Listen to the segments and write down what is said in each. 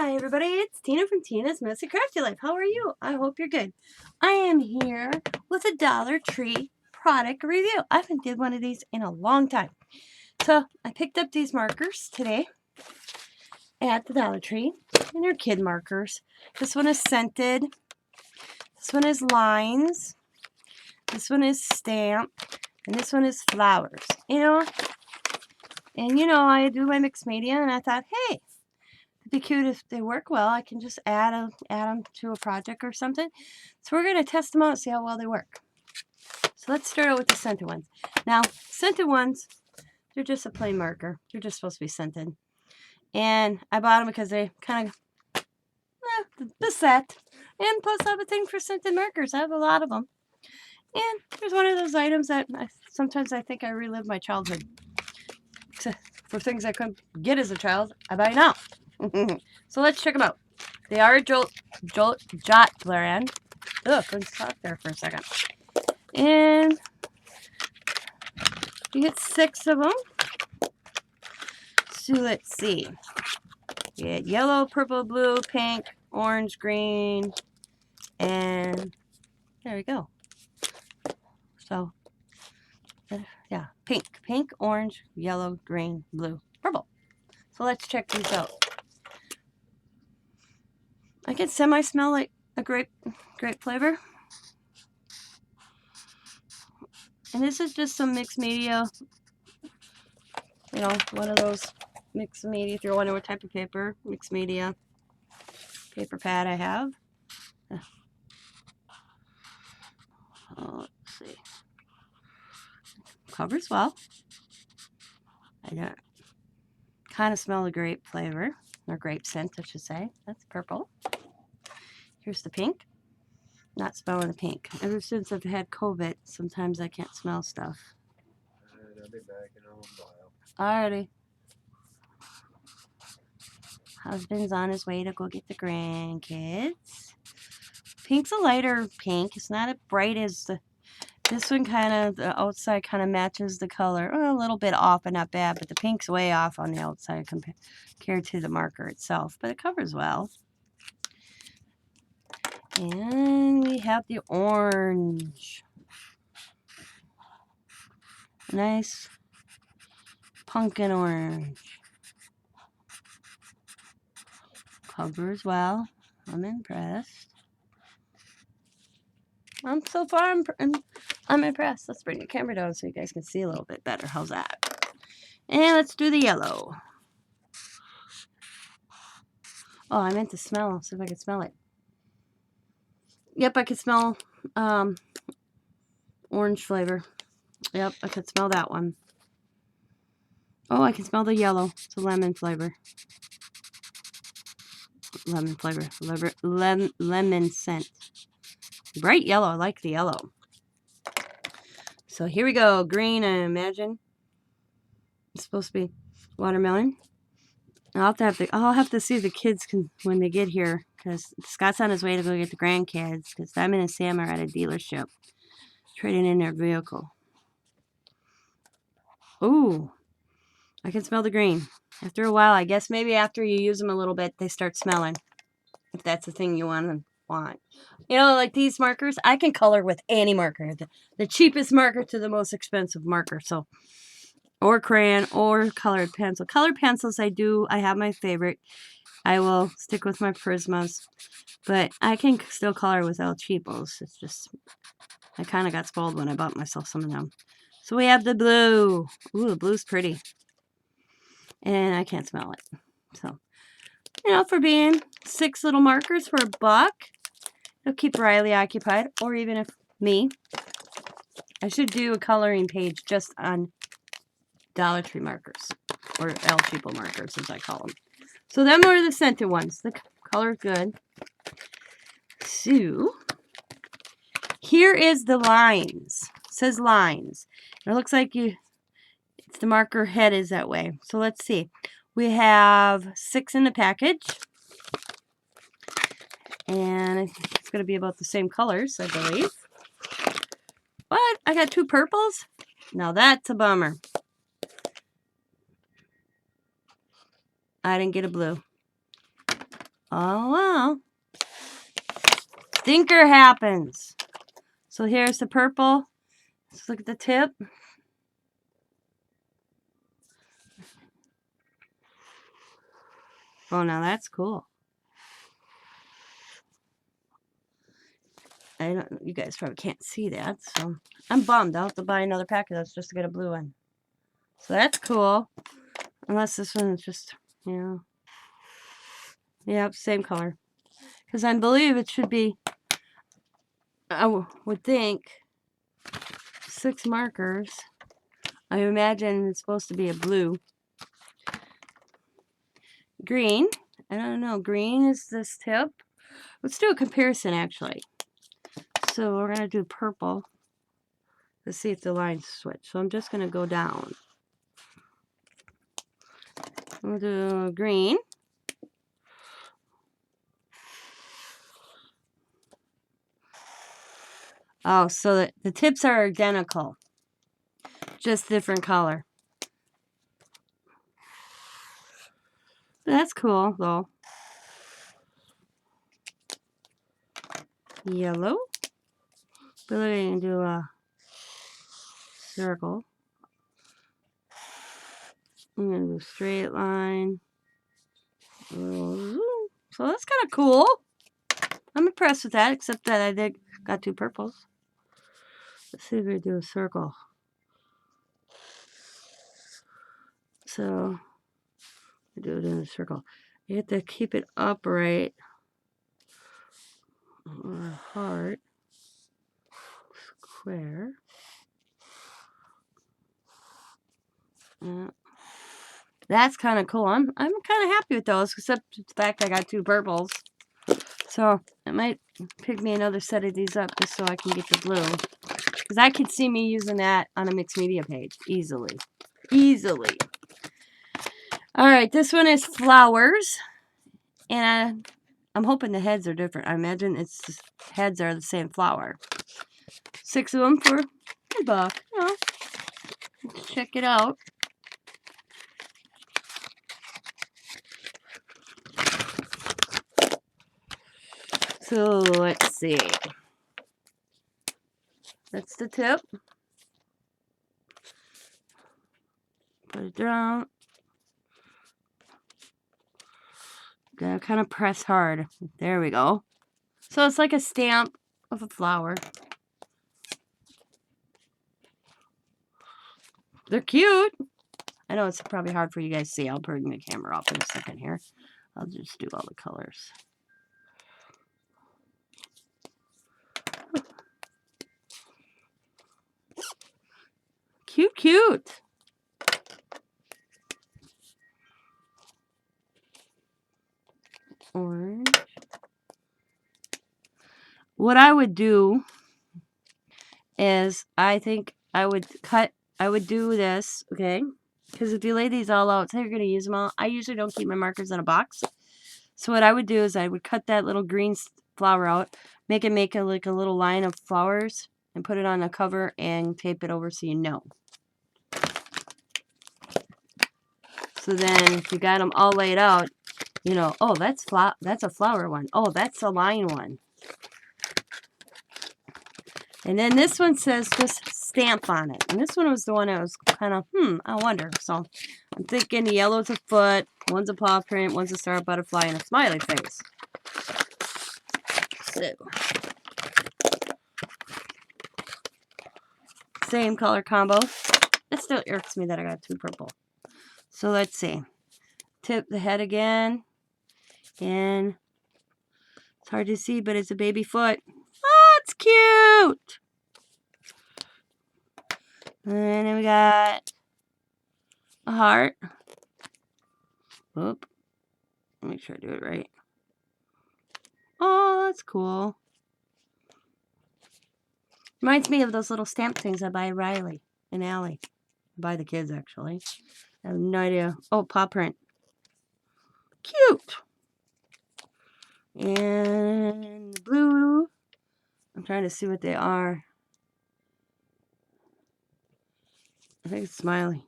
Hi everybody, it's Tina from Tina's Messy Crafty Life. How are you? I hope you're good. I am here with a Dollar Tree product review. I haven't did one of these in a long time. So I picked up these markers today at the Dollar Tree. And they're kid markers. This one is scented. This one is lines. This one is stamp. And this one is flowers. I do my mixed media and I thought, hey, it'd be cute if they work well. I can just add them to a project or something. So we're going to test them out and see how well they work. So let's start out with the scented ones. Now, scented ones, they're just a plain marker. They're just supposed to be scented. And I bought them because they kind of the set. And plus I have a thing for scented markers. I have a lot of them. And there's one of those items that sometimes I think I relive my childhood. For things I couldn't get as a child, I buy now. So let's check them out. They are a jot brand. Ugh, couldn't stop there for a second. And you get 6 of them. So let's see. You get yellow, purple, blue, pink, orange, green, and there we go. So, yeah, pink, orange, yellow, green, blue, purple. So let's check these out. I can semi-smell like a grape flavor. And this is just some mixed media. One of those mixed media. If you're wondering what type of paper, mixed media paper pad I have. Let's see. Covers well. I don't kind of smell the grape flavor, or grape scent, I should say. That's purple. Here's the pink. Not smelling the pink. Ever since I've had COVID, sometimes I can't smell stuff. I'll be back in a little Alrighty. while. Husband's on his way to go get the grandkids. Pink's a lighter pink. It's not as bright as this one. The outside kind of matches the color. A little bit off, but not bad. But the pink's way off on the outside compared to the marker itself. But it covers well. And we have the orange. Nice pumpkin orange. Covers well. I'm impressed. So far, I'm impressed. Let's bring the camera down so you guys can see a little bit better. How's that? And let's do the yellow. Oh, I meant to smell. See if I can smell it. Yep, I can smell orange flavor. Yep, I can smell that one. Oh, I can smell the yellow. It's a lemon flavor. Lemon flavor. Lemon scent. Bright yellow. I like the yellow. So here we go. Green, I imagine. It's supposed to be watermelon. I'll have to see the kids when they get here, because Scott's on his way to go get the grandkids, because Diamond and Sam are at a dealership trading in their vehicle. Ooh, I can smell the green. After a while, I guess maybe after you use them a little bit, they start smelling. If that's the thing you want. Like these markers, I can color with any marker. The cheapest marker to the most expensive marker. So, or crayon or colored pencil. Colored pencils I have my favorite. I will stick with my Prismas. But I can still color without cheapos. It's just, I kind of got spoiled when I bought myself some of them. So we have the blue. Ooh, the blue's pretty. And I can't smell it. So, for being 6 little markers for $1, it'll keep Riley occupied. Or even if me. I should do a coloring page just on Dollar Tree markers. Or El Cheapo markers, as I call them. So them are the scented ones. The color's good. So, here is the lines. It says lines. It looks like it's the marker head is that way. So let's see. We have 6 in the package. And it's going to be about the same colors, I believe. What? I got 2 purples? Now that's a bummer. I didn't get a blue. Oh, wow. Stinker happens. So here's the purple. Let's look at the tip. Oh, now that's cool. I don't. You guys probably can't see that, so I'm bummed. I'll have to buy another pack of those just to get a blue one. So that's cool. Unless this one is just, you know. Yep, same color. Because I believe it should be, I would think, 6 markers. I imagine it's supposed to be a blue. Green. I don't know. Green is this tip. Let's do a comparison, actually. So we're going to do purple. Let's see if the lines switch. So I'm just going to go down. We'll do green. Oh, so the tips are identical. Just different color. That's cool, though. Yellow. But we're going to do a circle. I'm going to do a straight line. So that's kind of cool. I'm impressed with that, except that I got 2 purples. Let's see if we do a circle. So, we do it in a circle. You have to keep it upright. Or a heart. Square. Yeah. That's kind of cool. I'm kind of happy with those, except the fact I got 2 purples. So, I might pick me another set of these up just so I can get the blue. Because I could see me using that on a mixed media page. Easily. Easily. Alright, this one is flowers. And I'm hoping the heads are different. I imagine it's just, heads are the same flower. 6 of them for $1. You know, check it out. So let's see. That's the tip. Put it down. Gotta kind of press hard. There we go. So it's like a stamp of a flower. They're cute. I know it's probably hard for you guys to see. I'll bring the camera off in a second here. I'll just do all the colors. Cute, cute. Orange. What I would do is I think I would do this, okay? Because if you lay these all out, say you're going to use them all. I usually don't keep my markers in a box. So what I would do is I would cut that little green flower out, make like a little line of flowers, and put it on a cover and tape it over so you know. So then if you got them all laid out, you know, oh, that's a flower one. Oh, that's a line one. And then this one says just stamp on it. And this one was the one I was kind of, I wonder. So I'm thinking the yellow's a foot, one's a paw print, one's a star, butterfly, and a smiley face. So, same color combo. It still irks me that I got 2 purple. So let's see. Tip the head again. And it's hard to see, but it's a baby foot. Oh, it's cute. And then we got a heart. Oop. Make sure I do it right. Oh, that's cool. Reminds me of those little stamp things I buy at Riley and Allie. I buy the kids, actually. I have no idea. Oh, paw print. Cute. And the blue. I'm trying to see what they are. I think it's smiley.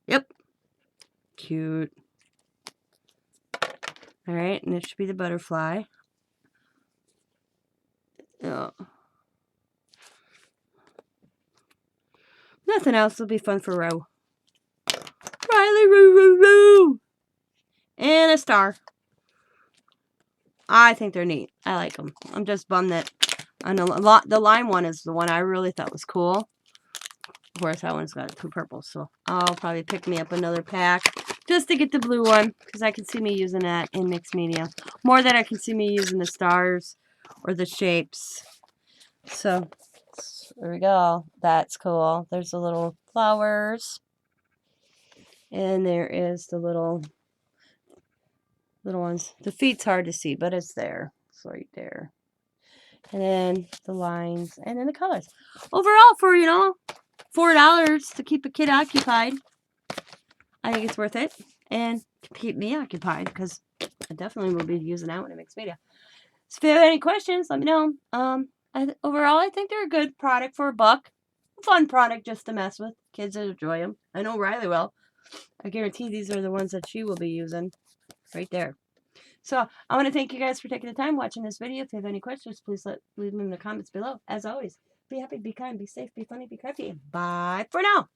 Yep. Cute. All right, and this should be the butterfly. Oh. Nothing else will be fun for Roe. Riley, roo, roo, roo. And a star. I think they're neat. I like them. I'm just bummed that the lime one is the one I really thought was cool. Of course, that one's got 2 purples, so I'll probably pick me up another pack just to get the blue one, because I can see me using that in mixed media more than I can see me using the stars or the shapes. So there we go. That's cool. There's the little flowers, and there is the little ones. The feet's hard to see, but it's there. It's right there. And then the lines, and then the colors. Overall, for, $4 to keep a kid occupied, I think it's worth it. And to keep me occupied, because I definitely will be using that one in mixed media. So if you have any questions, let me know. Overall, I think they're a good product for $1. A fun product just to mess with. Kids will enjoy them. I know Riley will. I guarantee these are the ones that she will be using. Right there. So I want to thank you guys for taking the time watching this video. If you have any questions, please leave them in the comments below. As always, be happy, be kind, be safe, be funny, be crafty. Bye for now.